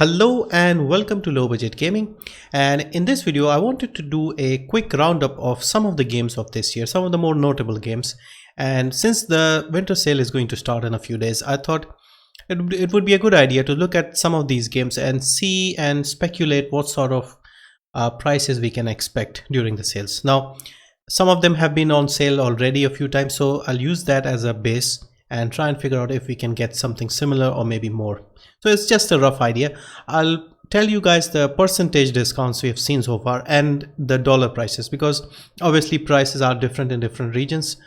Hello and welcome to Low Budget Gaming, and in this video I wanted to do a quick roundup of some of the games of this year, some of the more notable games. And since the winter sale is going to start in a few days, I thought it would be a good idea to look at some of these games and see and speculate what sort of prices we can expect during the sales. Now some of them have been on sale already a few times, so I'll use that as a base and try and figure out if we can get something similar or maybe more. So it's just a rough idea. I'll tell you guys the percentage discounts we have seen so far and the dollar prices, because obviously prices are different in different regions.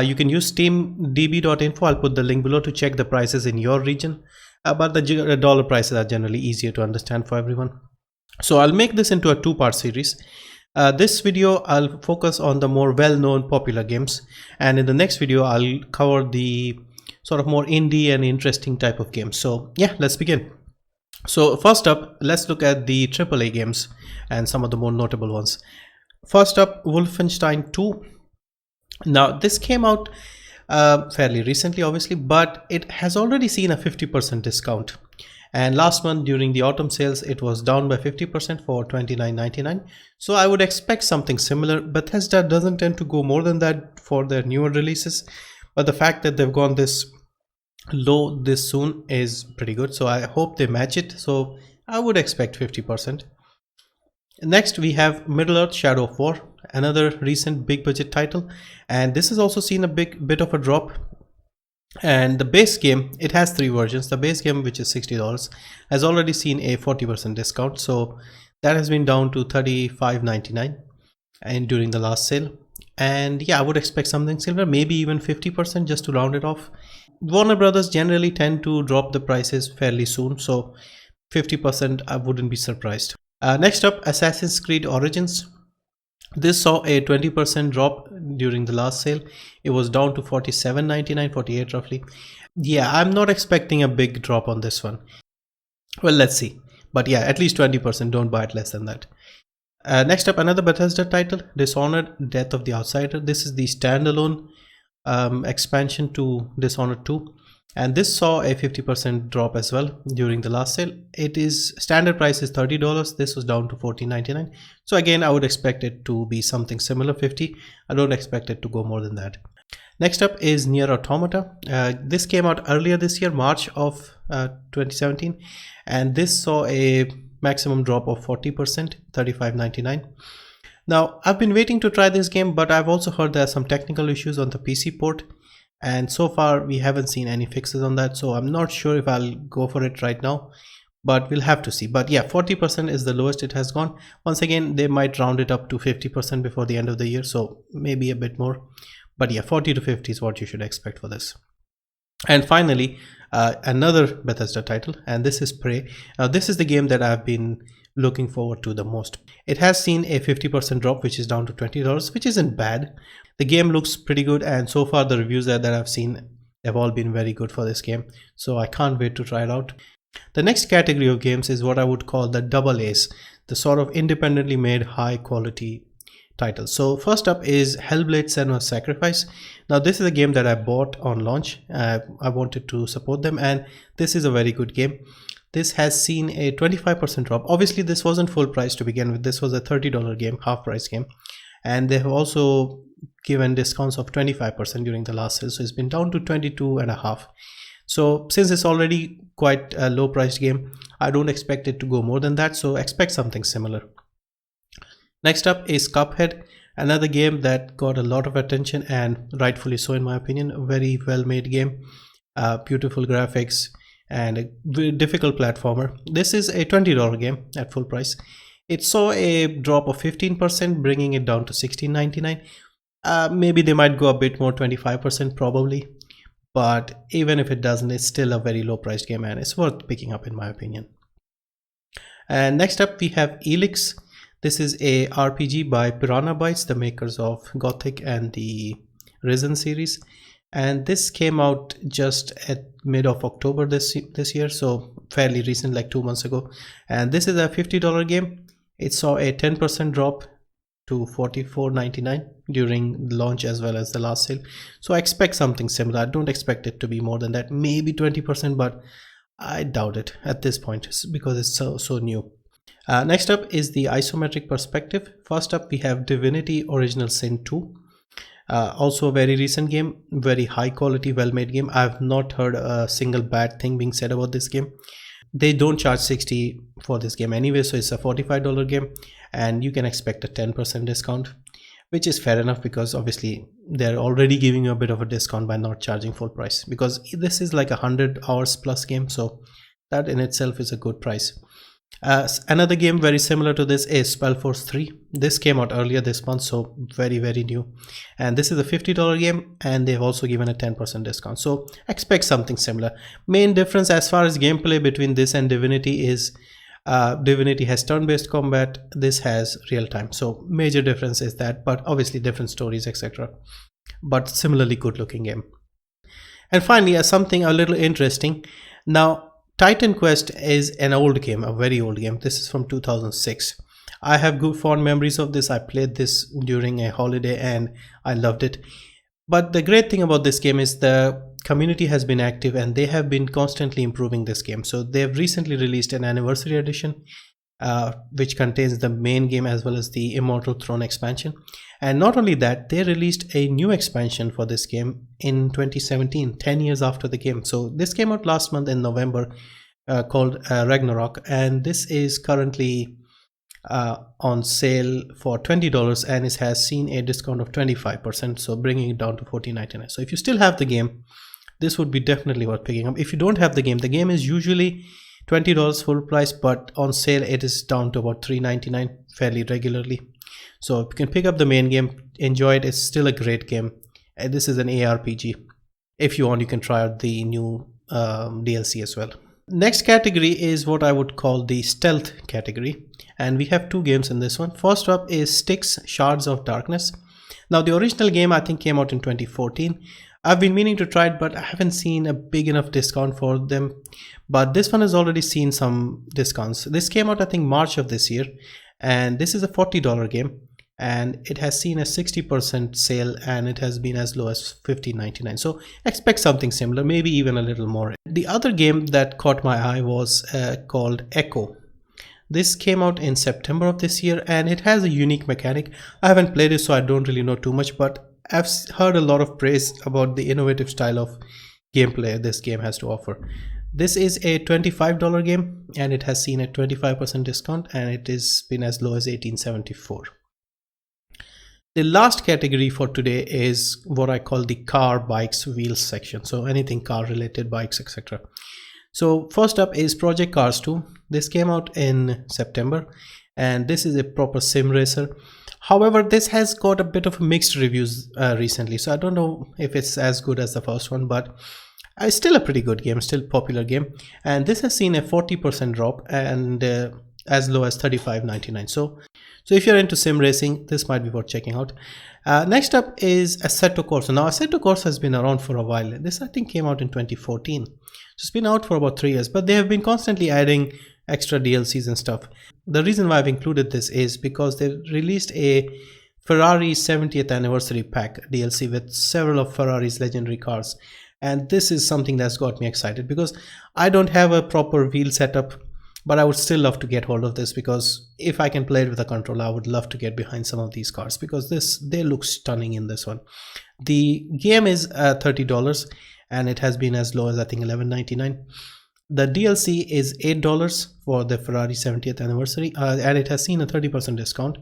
You can use steamdb.info. I'll put the link below to check the prices in your region, but the dollar prices are generally easier to understand for everyone. So I'll make this into a two-part series. This video I'll focus on the more well-known popular games, and in the next video I'll cover the sort of more indie and interesting type of games. So yeah, let's begin. So first up, let's look at the AAA games and some of the more notable ones. First up, Wolfenstein 2. Now this came out fairly recently obviously, but it has already seen a 50% discount. And last month during the autumn sales it was down by 50% for $29.99. So I would expect something similar. Bethesda doesn't tend to go more than that for their newer releases, but the fact that they've gone this low this soon is pretty good, so I hope they match it. So I would expect 50%. Next we have Middle-earth: Shadow of War, another recent big budget title, and this has also seen a bit of a drop. And the base game, it has three versions. The base game, which is $60, has already seen a 40% discount, so that has been down to $35.99 and during the last sale. And yeah, I would expect something similar, maybe even 50% just to round it off. Warner Brothers generally tend to drop the prices fairly soon, so 50% I wouldn't be surprised. Next up, Assassin's Creed Origins. This saw a 20% drop during the last sale. It was down to $47.99, $48 roughly. Yeah, I'm not expecting a big drop on this one. Well, let's see. But yeah, at least 20%, don't buy it less than that. Next up, another Bethesda title, Dishonored: Death of the Outsider. This is the standalone expansion to Dishonored 2. And this saw a 50% drop as well during the last sale. It is standard price is $30. This was down to $14.99. So again, I would expect it to be something similar, 50. I don't expect it to go more than that. Next up is Nier Automata. This came out earlier this year, March of 2017, and this saw a maximum drop of 40%, $35.99. Now I've been waiting to try this game, but I've also heard there are some technical issues on the PC port, and so far we haven't seen any fixes on that, so I'm not sure if I'll go for it right now, but we'll have to see. But yeah, 40% is the lowest it has gone. Once again, they might round it up to 50% before the end of the year, so maybe a bit more, but yeah, 40 to 50 is what you should expect for this. And finally, another Bethesda title, and this is Prey. Now this is the game that I've been looking forward to the most. It has seen a 50% drop, which is down to $20, which isn't bad. The game looks pretty good, and so far the reviews that I've seen have all been very good for this game, so I can't wait to try it out. The next category of games is what I would call the double A's, the sort of independently made high quality titles. So first up is Hellblade: Senua's Sacrifice. Now this is a game that I bought on launch. I wanted to support them, and this is a very good game. This has seen a 25% drop. Obviously this wasn't full price to begin with. This was a $30 game, half price game, and they have also given discounts of 25% during the last sale, so it's been down to 22.5. So since it's already quite a low priced game, I don't expect it to go more than that, so expect something similar. Next up is Cuphead, another game that got a lot of attention, and rightfully so in my opinion. A very well made game, beautiful graphics, and a very difficult platformer. This is a $20 game at full price. It saw a drop of 15%, bringing it down to $16.99. Maybe they might go a bit more, 25% probably, but even if it doesn't, it's still a very low priced game and it's worth picking up in my opinion. And next up we have Elix. This is a RPG by Piranha Bytes, the makers of Gothic and the Risen series, and this came out just at mid of October this year, so fairly recent, like 2 months ago. And this is a $50 game. It saw a 10% drop to $44.99 during the launch as well as the last sale, so I expect something similar. I don't expect it to be more than that, maybe 20%, but I doubt it at this point because it's so new. Next up is the isometric perspective. First up we have Divinity Original Sin 2. Also a very recent game, very high quality, well made game. I have not heard a single bad thing being said about this game. They don't charge $60 for this game anyway, so it's a $45 game and you can expect a 10% discount, which is fair enough because obviously they're already giving you a bit of a discount by not charging full price, because this is like 100 hours plus game, so that in itself is a good price. Another game very similar to this is Spellforce 3. This came out earlier this month, so very new, and this is a $50 game and they've also given a 10% discount, so expect something similar. Main difference as far as gameplay between this and Divinity is Divinity has turn-based combat, this has real-time, so major difference is that, but obviously different stories, etc., but similarly good looking game. And finally, something a little interesting. Now Titan Quest is an old game, a very old game. This is from 2006. I have good fond memories of this. I played this during a holiday and I loved it. But the great thing about this game is the community has been active and they have been constantly improving this game. So they have recently released an anniversary edition which contains the main game as well as the Immortal Throne expansion. And not only that, they released a new expansion for this game in 2017, 10 years after the game. So this came out last month in November, called Ragnarok, and this is currently on sale for $20 and it has seen a discount of 25%, so bringing it down to $14.99. So if you still have the game, this would be definitely worth picking up. If you don't have the game is usually $20 full price, but on sale it is down to about $3.99 fairly regularly. So if you can pick up the main game, enjoy it. It's still a great game. This is an ARPG. If you want, you can try out the new DLC as well. Next category is what I would call the stealth category, and we have two games in this one. First up is Styx Shards of Darkness. Now the original game I think came out in 2014. I've been meaning to try it, but I haven't seen a big enough discount for them, but this one has already seen some discounts. This came out I think March of this year, and this is a $40 game and it has seen a 60% sale and it has been as low as $15.99. So expect something similar, maybe even a little more. The other game that caught my eye was called Echo. This came out in September of this year and it has a unique mechanic. I haven't played it, so I don't really know too much, but I've heard a lot of praise about the innovative style of gameplay this game has to offer. This is a $25 game and it has seen a 25% discount and it has been as low as $18.74. The last category for today is what I call the car, bikes, wheels section. So anything car related, bikes, etc. So first up is Project Cars 2. This came out in September and this is a proper sim racer. However, this has got a bit of mixed reviews recently, so I don't know if it's as good as the first one, but it's still a pretty good game, still popular game, and this has seen a 40% drop and as low as $35.99. So if you're into sim racing, this might be worth checking out. Next up is Assetto Corsa. Now Assetto Corsa has been around for a while. This I think came out in 2014, so it's been out for about 3 years, but they have been constantly adding extra DLCs and stuff. The reason why I've included this is because they released a Ferrari 70th anniversary pack DLC with several of Ferrari's legendary cars, and this is something that's got me excited because I don't have a proper wheel setup, but I would still love to get hold of this because if I can play it with a controller, I would love to get behind some of these cars because they look stunning in this one. The game is $30 and it has been as low as I think $11.99. The DLC is $8 for the Ferrari 70th anniversary and it has seen a 30% discount,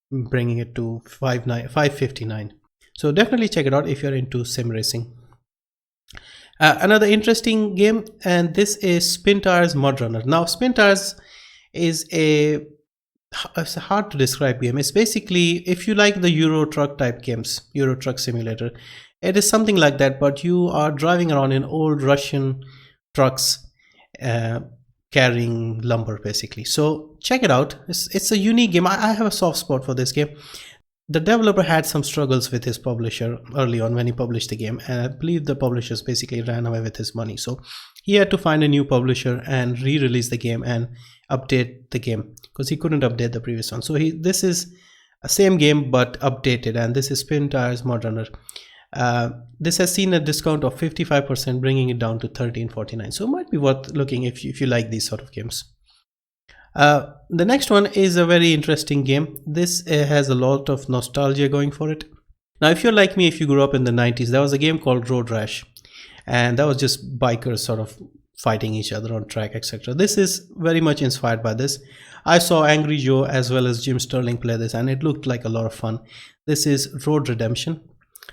bringing it to $5.59. So definitely check it out if you're into sim racing. Another interesting game, and this is Splinter's Mud Runner. Now Splinter's is it's a hard to describe game. It's basically, if you like the Euro Truck type games, Euro Truck Simulator, it is something like that, but you are driving around in old Russian trucks carrying lumber basically. So check it out. It's a unique game. I have a soft spot for this game. The developer had some struggles with his publisher early on when he published the game, and I believe the publishers basically ran away with his money, so he had to find a new publisher and re-release the game and update the game because he couldn't update the previous one. So this is a same game but updated, and this is Splinter's Mud Runner. This has seen a discount of 55%, bringing it down to $13.49. So it might be worth looking if you like these sort of games. The next one is a very interesting game. This has a lot of nostalgia going for it. Now, if you're like me, if you grew up in the 90s, there was a game called Road Rash, and that was just bikers sort of fighting each other on track, etc. This is very much inspired by this. I saw Angry Joe as well as Jim Sterling play this, and it looked like a lot of fun. This is Road Redemption.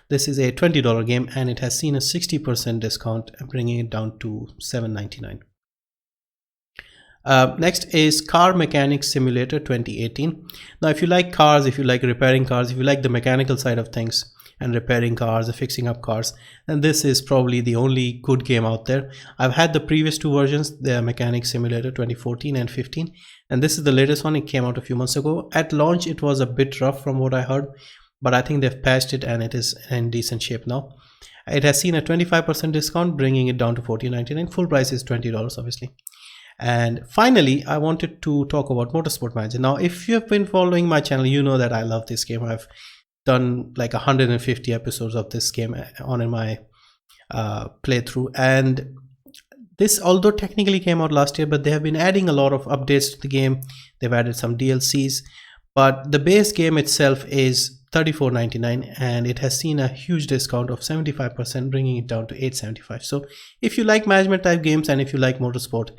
This is a $20 game, and it has seen a 60% discount, bringing it down to $7.99. Next is Car Mechanics Simulator 2018. Now, if you like cars, if you like repairing cars, if you like the mechanical side of things and repairing cars, fixing up cars, then this is probably the only good game out there. I've had the previous two versions, the Mechanics Simulator 2014 and 15, and this is the latest one. It came out a few months ago. At launch, it was a bit rough from what I heard, but I think they've patched it and it is in decent shape now. It has seen a 25% discount, bringing it down to $14.99. Full price is $20, obviously. And finally, I wanted to talk about Motorsport Manager. Now, if you have been following my channel, you know that I love this game. I've done like 150 episodes of this game on in my playthrough. And this, although technically came out last year, but they have been adding a lot of updates to the game. They've added some DLCs, but the base game itself is $34.99, and it has seen a huge discount of 75%, bringing it down to $8.75. So if you like management type games and if you like motorsport,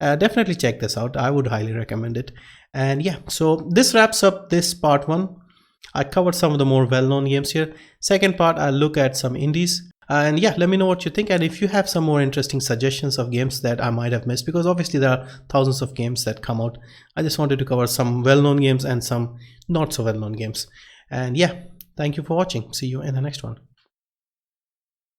definitely check this out. I would highly recommend it. And yeah, so this wraps up this part one. I covered some of the more well-known games here. Second part, I'll look at some indies. And yeah, let me know what you think, and if you have some more interesting suggestions of games that I might have missed, because obviously there are thousands of games that come out. I just wanted to cover some well-known games and some not so well-known games. And yeah, thank you for watching. See you in the next one.